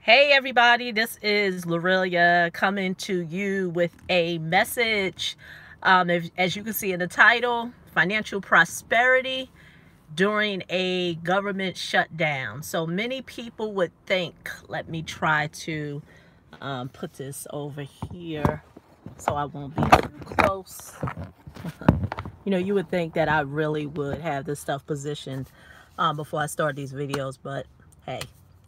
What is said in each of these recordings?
Hey everybody, this is Lorelia coming to you with a message. As you can see in the title, financial prosperity during a government shutdown. So many people would think, let me try to put this over here so I won't be too close. You would think that I really would have this stuff positioned before I start these videos, but hey,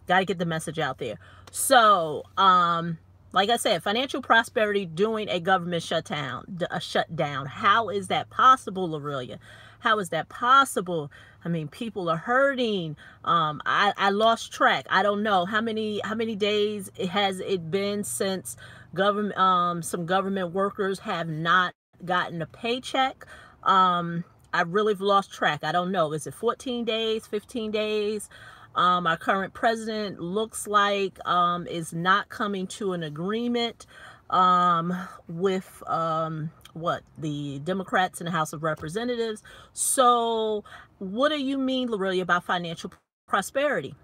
gotta get the message out there. So, like I said, financial prosperity during a government shutdown. How is that possible, Aurelia? How is that possible? I mean, people are hurting. I lost track. I don't know how many days has it been since some government workers have not gotten a paycheck. I really have lost track. I don't know. Is it 14 days, 15 days? Our current president looks like is not coming to an agreement with what the Democrats in the House of Representatives. So what do you mean, Lorelia, about financial prosperity?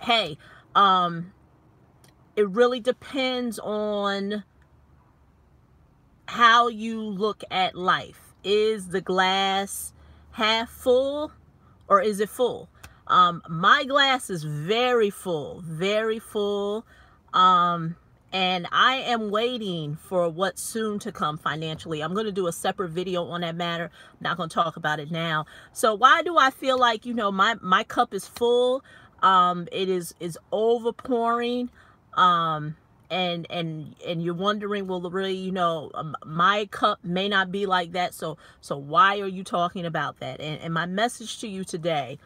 Hey, it really depends on how you look at life. Is the glass half full or is it full? My glass is very full, very full. And I am waiting for what's soon to come financially. I'm going to do a separate video on that matter. I'm not going to talk about it now. So why do I feel like, my cup is full? It is overpouring. And you're wondering, well, really, my cup may not be like that. So why are you talking about that? And my message to you today,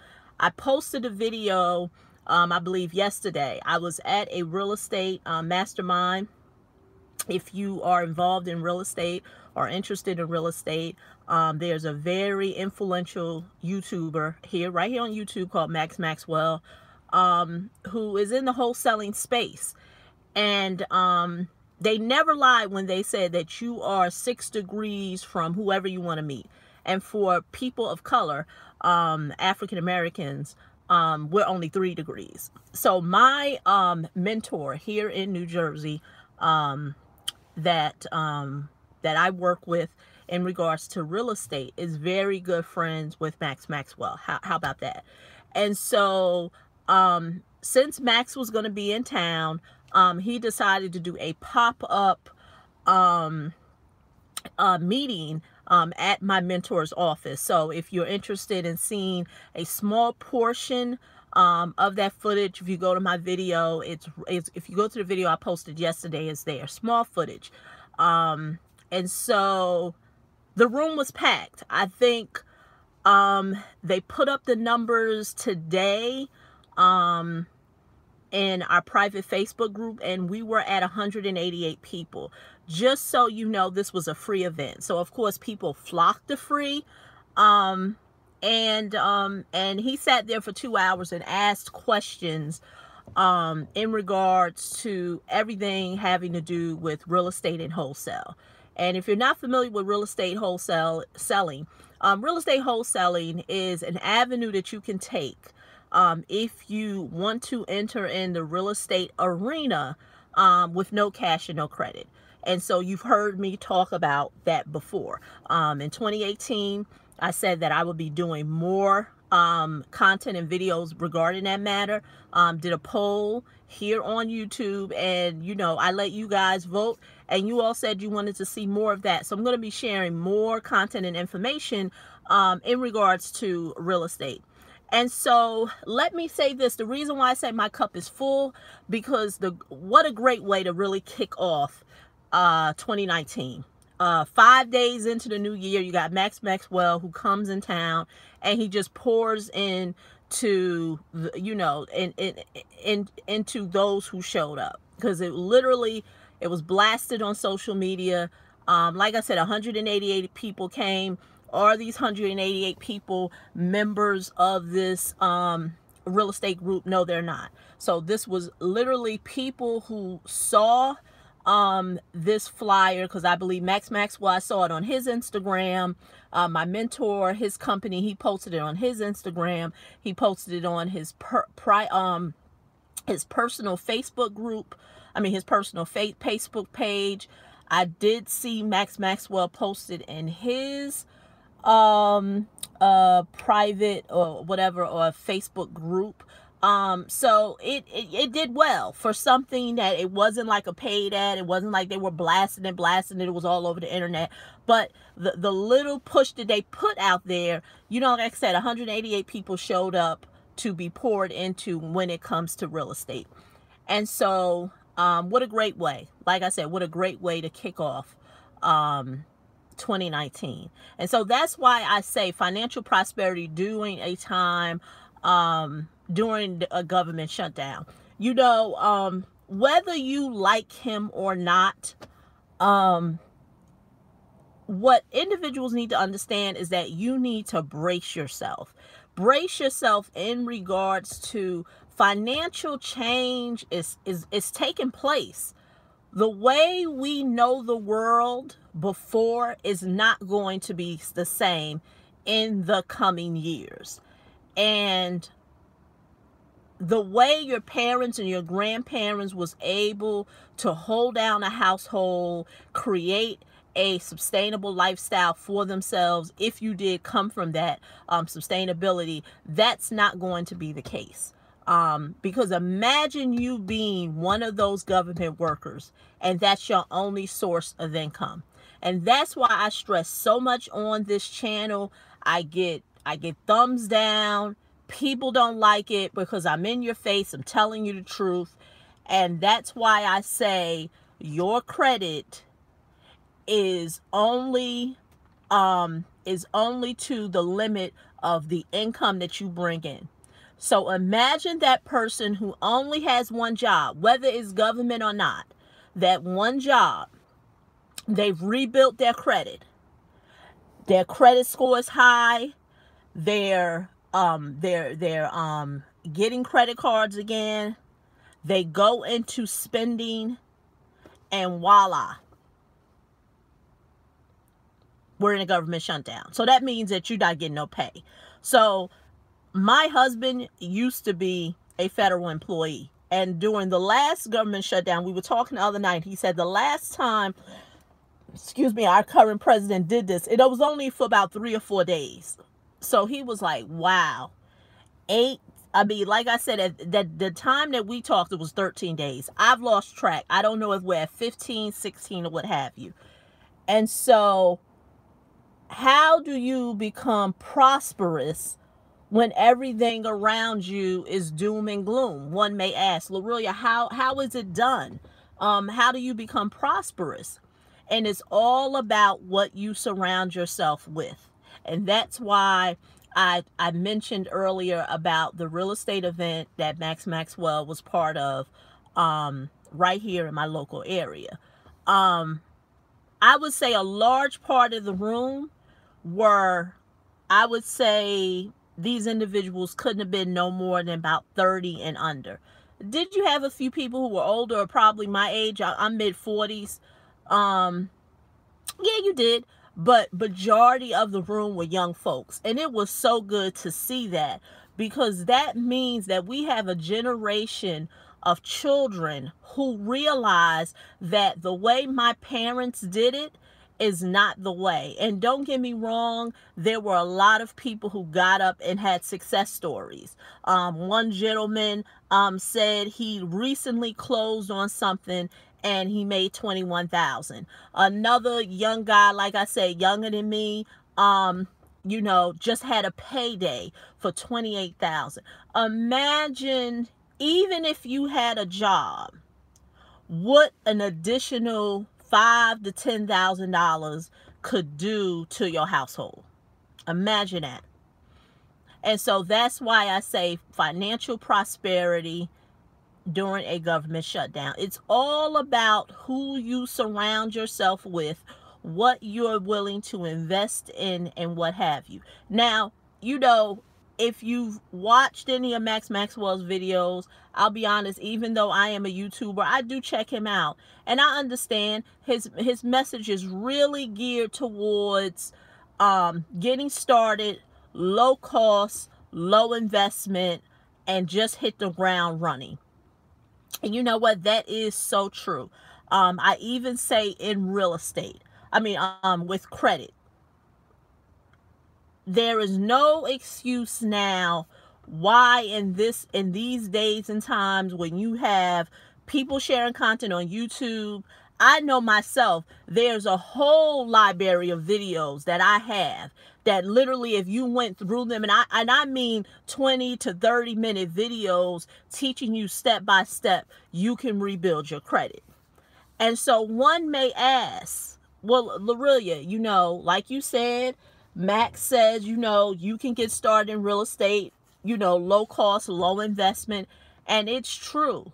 I posted a video, I believe yesterday. I was at a real estate mastermind. If you are involved in real estate or interested in real estate, there's a very influential YouTuber right here on YouTube called Max Maxwell, who is in the wholesaling space. And they never lied when they said that you are 6 degrees from whoever you want to meet. And for people of color, African Americans, we're only 3 degrees. So my mentor here in New Jersey, that I work with in regards to real estate, is very good friends with Max Maxwell. How about that? And so since Max was going to be in town, he decided to do a pop-up meeting at my mentor's office. So if you're interested in seeing a small portion of that footage, if you go to my video, if you go to the video I posted yesterday, it's there, small footage. And so the room was packed. I think they put up the numbers today in our private Facebook group, and we were at 188 people. Just so you know, this was a free event. So of course people flocked to free. And he sat there for 2 hours and asked questions in regards to everything having to do with real estate and wholesale. And if you're not familiar with real estate wholesaling, real estate wholesaling is an avenue that you can take if you want to enter in the real estate arena with no cash and no credit. And so you've heard me talk about that before. In 2018, I said that I would be doing more content and videos regarding that matter. Did a poll here on YouTube, and I let you guys vote, and you all said you wanted to see more of that. So I'm going to be sharing more content and information in regards to real estate. And so let me say this, the reason why I say my cup is full, because what a great way to really kick off 2019. 5 days into the new year, you got Max Maxwell, who comes in town and he just pours into into those who showed up, because it was blasted on social media. Like I said, 188 people came. Are these 188 people members of this real estate group? No, they're not. So this was literally people who saw this flyer, because I believe Max Maxwell, I saw it on his Instagram. My mentor, his company, he posted it on his Instagram. He posted it on his his personal Facebook group, his personal Facebook page. I did see Max Maxwell posted in his private or whatever, or Facebook group. So it did well for something that it wasn't like a paid ad. It wasn't like they were blasting it. It was all over the internet. But the little push that they put out there, like I said, 188 people showed up to be poured into when it comes to real estate. And so, what a great way, like I said, what a great way to kick off 2019. And so that's why I say financial prosperity during a time, during a government shutdown. Whether you like him or not, what individuals need to understand is that you need to brace yourself. Brace yourself in regards to financial change is taking place. The way we know the world before is not going to be the same in the coming years. And the way your parents and your grandparents was able to hold down a household, create a sustainable lifestyle for themselves, if you did come from that sustainability, that's not going to be the case. Because imagine you being one of those government workers and that's your only source of income. And that's why I stress so much on this channel. I get thumbs down. People don't like it because I'm in your face. I'm telling you the truth. And that's why I say your credit is only to the limit of the income that you bring in. So imagine that person who only has one job, whether it's government or not, that one job, they've rebuilt their credit. Their credit score is high. They're getting credit cards again. They go into spending, and voila, we're in a government shutdown. So that means that you're not getting no pay. So my husband used to be a federal employee. And during the last government shutdown, we were talking the other night, he said the last time, our current president did this, it was only for about 3 or 4 days. So he was like, wow, like I said, at the time that we talked, it was 13 days. I've lost track. I don't know if we're at 15, 16, or what have you. And so how do you become prosperous when everything around you is doom and gloom? One may ask, Lorelia, how is it done? How do you become prosperous? And it's all about what you surround yourself with. And that's why I mentioned earlier about the real estate event that Max Maxwell was part of right here in my local area. I would say a large part of the room were, I would say, these individuals couldn't have been no more than about 30 and under. Did you have a few people who were older, or probably my age? I'm mid-40s. Yeah, you did. But majority of the room were young folks. And it was so good to see that, because that means that we have a generation of children who realize that the way my parents did it is not the way. And don't get me wrong, there were a lot of people who got up and had success stories. One gentleman said he recently closed on something and he made $21,000. Another young guy, like I said, younger than me, just had a payday for $28,000. Imagine, even if you had a job, what an additional $5,000 to $10,000 could do to your household. Imagine that. And so that's why I say financial prosperity during a government shutdown. It's all about who you surround yourself with, what you're willing to invest in, and what have you. Now, if you've watched any of Max Maxwell's videos, I'll be honest, even though I am a YouTuber, I do check him out. And I understand his message is really geared towards getting started, low cost, low investment, and just hit the ground running. And you know what? That is so true. I even say in real estate, with credit, there is no excuse now why in these days and times when you have people sharing content on YouTube. I know myself, there's a whole library of videos that I have that literally, if you went through them, and I mean 20 to 30-minute videos teaching you step by step, you can rebuild your credit. And so one may ask, well, Lorelia, like you said, Max says, you can get started in real estate, low cost, low investment. And it's true.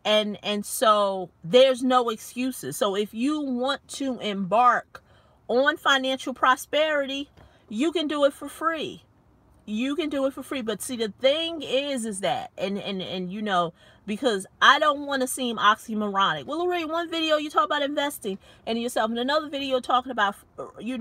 And so there's no excuses. So if you want to embark on financial prosperity, you can do it for free. You can do it for free. But see, the thing is that, and because I don't want to seem oxymoronic. Well, Lorraine, one video you talk about investing in yourself, and another video talking about, you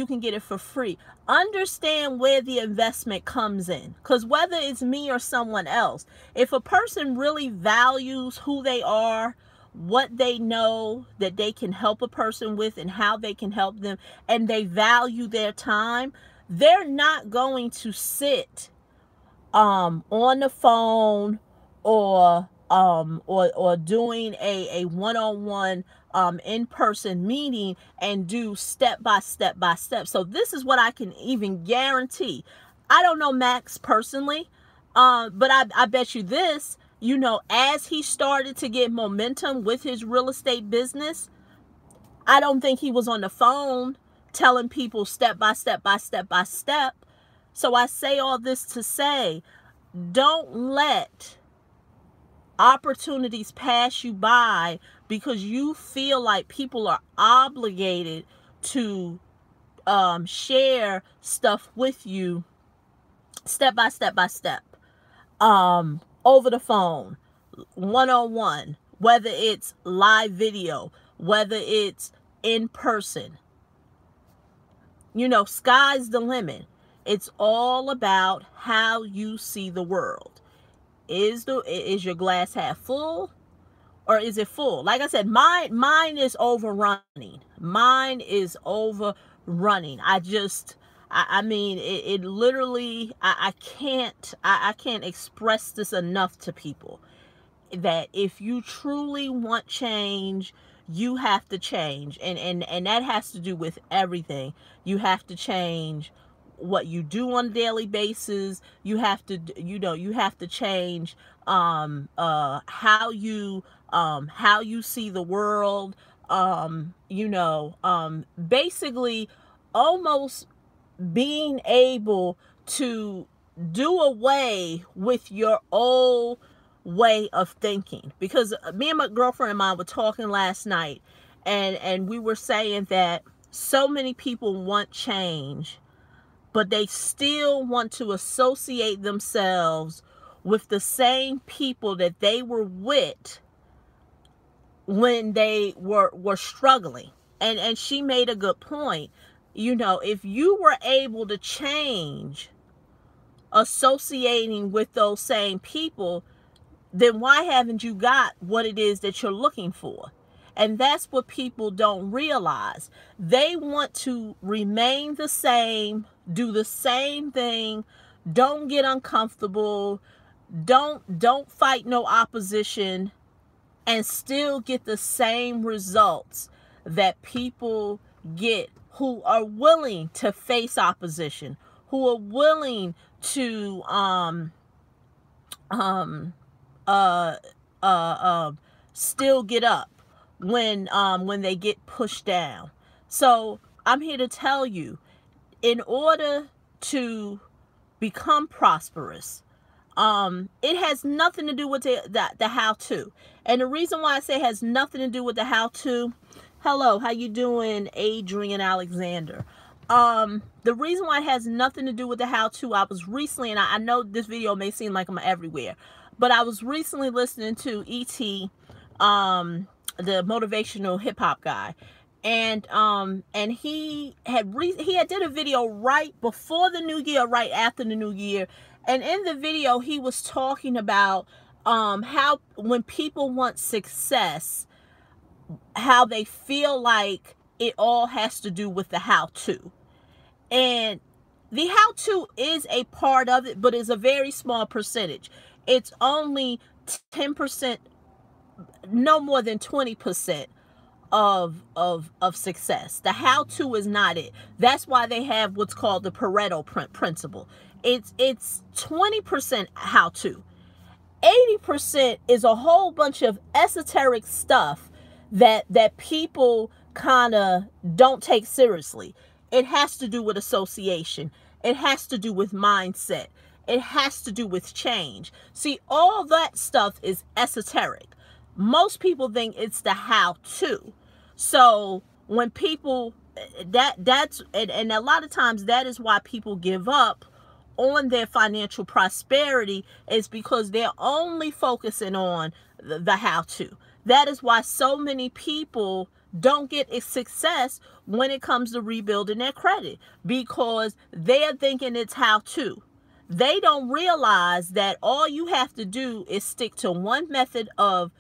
can get it for free. Understand where the investment comes in. Because whether it's me or someone else, if a person really values who they are, what they know that they can help a person with and how they can help them, and they value their time, they're not going to sit on the phone or doing a one-on-one in-person meeting and do step by step. So this is what I can even guarantee. I don't know Max personally, but I bet you this, as he started to get momentum with his real estate business, I don't think he was on the phone telling people step by step. So I say all this to say, don't let opportunities pass you by because you feel like people are obligated to share stuff with you step by step, over the phone, one-on-one, whether it's live video, whether it's in person. Sky's the limit. It's all about how you see the world. Is your glass half full or is it full? Like I said, mine is overrunning. Mine is overrunning. It literally, I can't express this enough to people, that if you truly want change, you have to change. And that has to do with everything. You have to change what you do on a daily basis. You have to, you have to change how you see the world. Basically almost being able to do away with your old way of thinking. Because me and my girlfriend and mine were talking last night, and we were saying that so many people want change, but they still want to associate themselves with the same people that they were with when they were struggling. And she made a good point. If you were able to change associating with those same people, then why haven't you got what it is that you're looking for? And that's what people don't realize. They want to remain the same, do the same thing, don't get uncomfortable, don't fight no opposition, and still get the same results that people get who are willing to face opposition, who are willing to still get up when they get pushed down. So I'm here to tell you, in order to become prosperous, it has nothing to do with the how-to. And the reason why I say it has nothing to do with the how-to, hello, how you doing, Adrian Alexander? The reason why it has nothing to do with the how-to, I was recently, and I know this video may seem like I'm everywhere, but I was recently listening to E.T., the motivational hip-hop guy, and he had did a video right before the new year, right after the new year, and in the video he was talking about how when people want success, how they feel like it all has to do with the how-to. And the how-to is a part of it, but it's a very small percentage. It's only 10%, no more than 20% of success. The how-to is not it. That's why they have what's called the Pareto principle. It's 20% how-to. 80% is a whole bunch of esoteric stuff that people kind of don't take seriously. It has to do with association. It has to do with mindset. It has to do with change. See, all that stuff is esoteric. Most people think it's the how to. So when people that's and a lot of times that is why people give up on their financial prosperity, is because they're only focusing on the how to. That is why so many people don't get a success when it comes to rebuilding their credit, because they're thinking it's how to. They don't realize that all you have to do is stick to one method of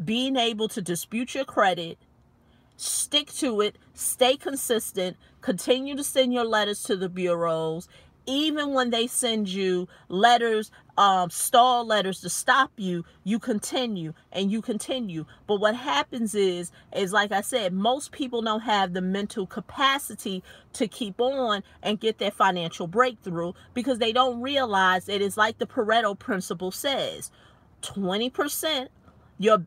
being able to dispute your credit. Stick to it, stay consistent, continue to send your letters to the bureaus. Even when they send you letters, stall letters to stop you, you continue and you continue. But what happens is like I said, most people don't have the mental capacity to keep on and get their financial breakthrough, because they don't realize it is like the Pareto principle says, 20%, your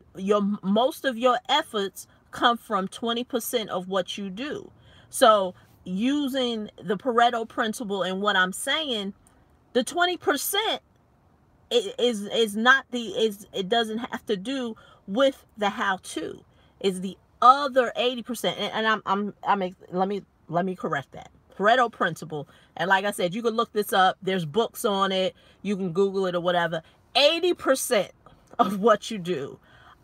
most of your efforts come from 20% of what you do. So using the Pareto principle and what I'm saying, the 20% is not it doesn't have to do with the how to. It's the other 80%. And let me correct that. Pareto principle. And like I said, you can look this up. There's books on it. You can Google it or whatever. 80% of what you do,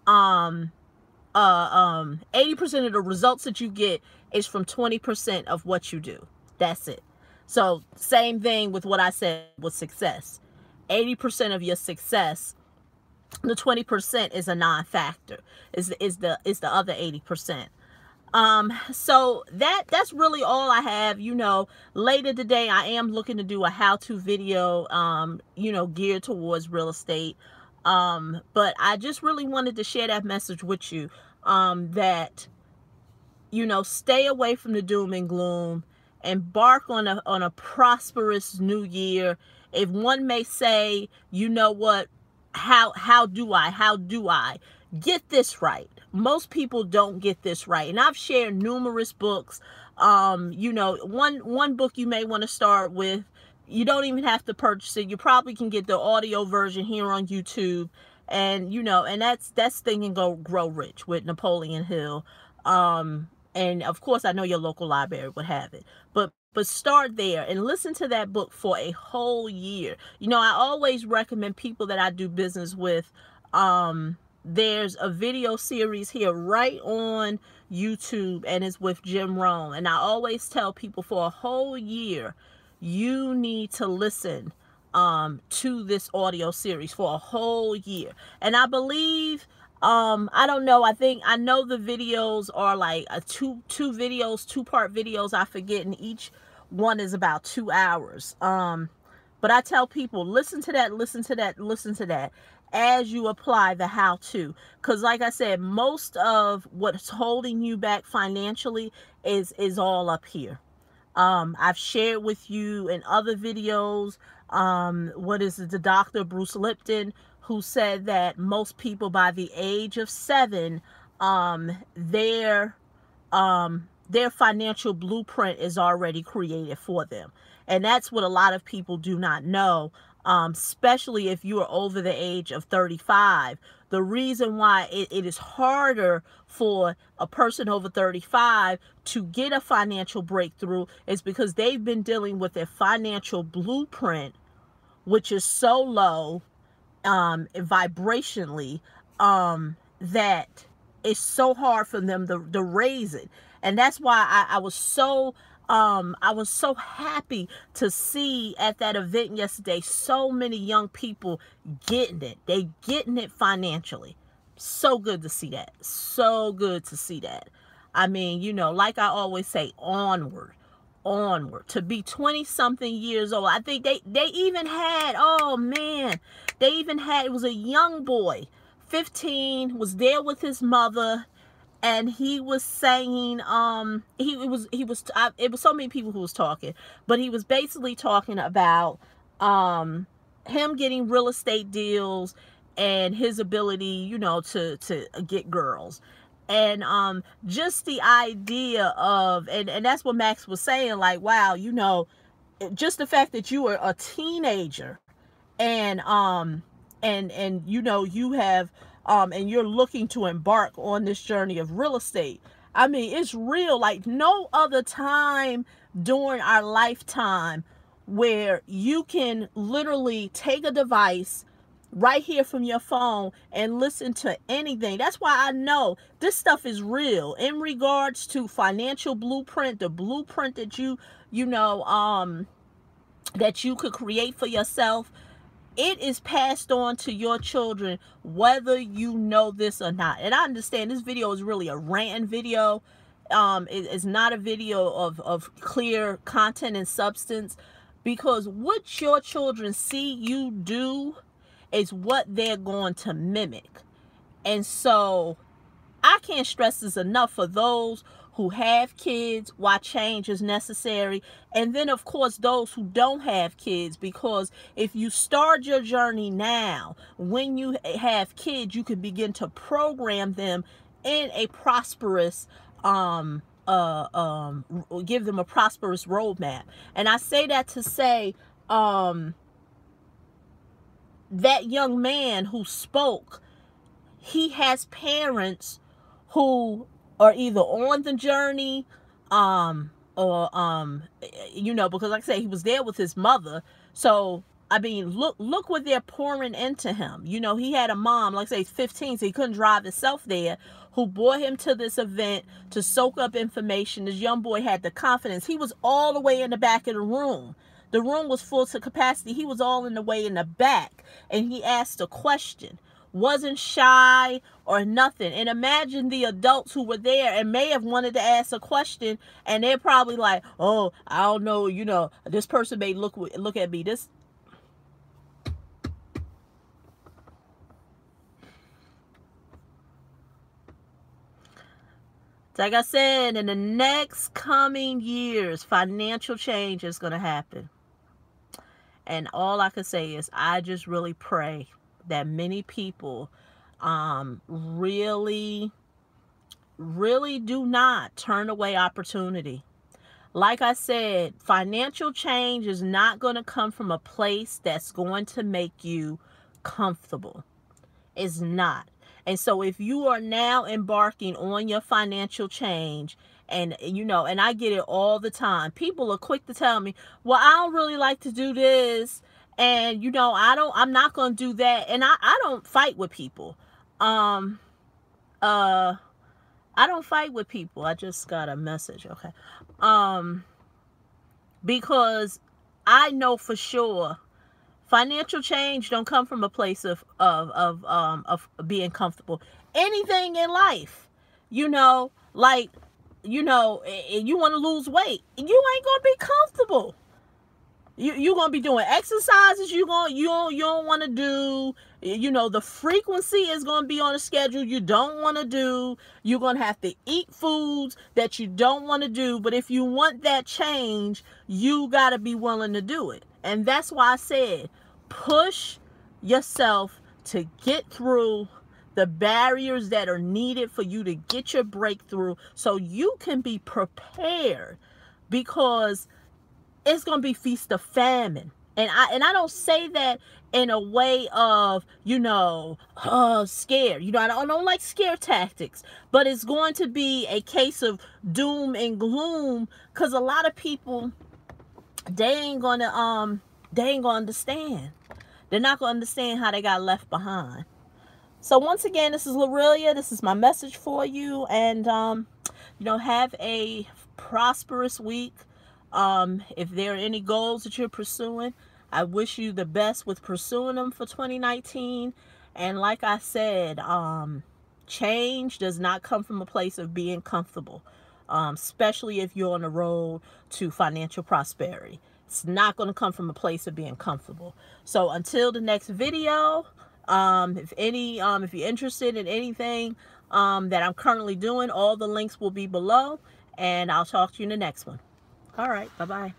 80% of the results that you get is from 20% of what you do. That's it. So same thing with what I said with success. 80% of your success, the 20% is a non-factor. Is the other 80%. So that's really all I have. Later today I am looking to do a how-to video, geared towards real estate. But I just really wanted to share that message with you, that, stay away from the doom and gloom, embark on a prosperous new year. If one may say, what, how do I get this right? Most people don't get this right. And I've shared numerous books. One book you may want to start with, you don't even have to purchase it. You probably can get the audio version here on YouTube. And, and that's Think and Grow Rich with Napoleon Hill. And of course, I know your local library would have it. But start there and listen to that book for a whole year. I always recommend people that I do business with, there's a video series here right on YouTube, and it's with Jim Rohn. And I always tell people, for a whole year, you need to listen to this audio series for a whole year. And I believe, I don't know, I know the videos are like two-part videos, I forget, and each one is about 2 hours. But I tell people, listen to that as you apply the how-to. Because like I said, most of what's holding you back financially is all up here. I've shared with you in other videos, the Dr. Bruce Lipton, who said that most people by the age of 7, their financial blueprint is already created for them. And that's what a lot of people do not know, especially if you are over the age of 35. The reason why it is harder for a person over 35 to get a financial breakthrough is because they've been dealing with their financial blueprint, which is so low vibrationally, that it's so hard for them to raise it. And that's why I was so I was so happy to see at that event yesterday so many young people getting it. They getting it financially. So good to see that. So good to see that. I mean, you know, like I always say, onward, onward. To be 20 something years old. I think they even had, oh man, they even had, it was a young boy, 15, was there with his mother, and he was saying, it was so many people who was talking, but he was basically talking about him getting real estate deals and his ability, you know, to get girls. And just the idea of, and that's what Max was saying, like, wow, you know, just the fact that you were a teenager, and you know, you have and you're looking to embark on this journey of real estate. I mean, it's real like no other time during our lifetime, where you can literally take a device right here from your phone and listen to anything. That's why I know this stuff is real in regards to financial blueprint, the blueprint that you know, that you could create for yourself. It is passed on to your children, whether you know this or not. And I understand this video is really a rant video. It's not a video of clear content and substance, because what your children see you do is what they're going to mimic. And so I can't stress this enough for those who have kids, why change is necessary. And then, of course, those who don't have kids, because if you start your journey now, when you have kids, you can begin to program them in a prosperous, give them a prosperous roadmap. And I say that to say, that young man who spoke, he has parents who are either on the journey, or you know, because like I say, he was there with his mother. So I mean, look what they're pouring into him. You know, he had a mom, like I say, he's 15, so he couldn't drive himself there, who brought him to this event to soak up information. This young boy had the confidence. He was all the way in the back of the room. The room was full to capacity. He was all in the way in the back, and he asked a question. Wasn't shy or nothing. And imagine the adults who were there and may have wanted to ask a question, and they're probably like, oh, I don't know, you know, this person may look at me. This, like I said, in the next coming years, financial change is going to happen. And all I can say is, I just really pray that many people really do not turn away opportunity. Like I said, financial change is not going to come from a place that's going to make you comfortable. It's not. And so if you are now embarking on your financial change, and you know, and I get it all the time, people are quick to tell me, well, I don't really like to do this, and you know, I'm not going to do that. And I don't fight with people. I don't fight with people. I just got a message. Okay. Because I know for sure financial change don't come from a place of being comfortable. Anything in life, you know, like, you know, you want to lose weight, you ain't gonna be comfortable. You're gonna be doing exercises you don't want to do. You know, the frequency is gonna be on a schedule you don't want to do. You're gonna have to eat foods that you don't want to do. But if you want that change, you gotta be willing to do it. And that's why I said, push yourself to get through the barriers that are needed for you to get your breakthrough, so you can be prepared, because it's going to be feast of famine. And I don't say that in a way of, you know, scared. You know, I don't like scare tactics, but it's going to be a case of doom and gloom, because a lot of people, they ain't going to understand. They're not going to understand how they got left behind. So once again, this is Lorelia. This is my message for you. And, you know, have a prosperous week. If there are any goals that you're pursuing, I wish you the best with pursuing them for 2019. And like I said, change does not come from a place of being comfortable, especially if you're on the road to financial prosperity. It's not going to come from a place of being comfortable. So until the next video, if you're interested in anything that I'm currently doing, all the links will be below, and I'll talk to you in the next one. All right, bye-bye.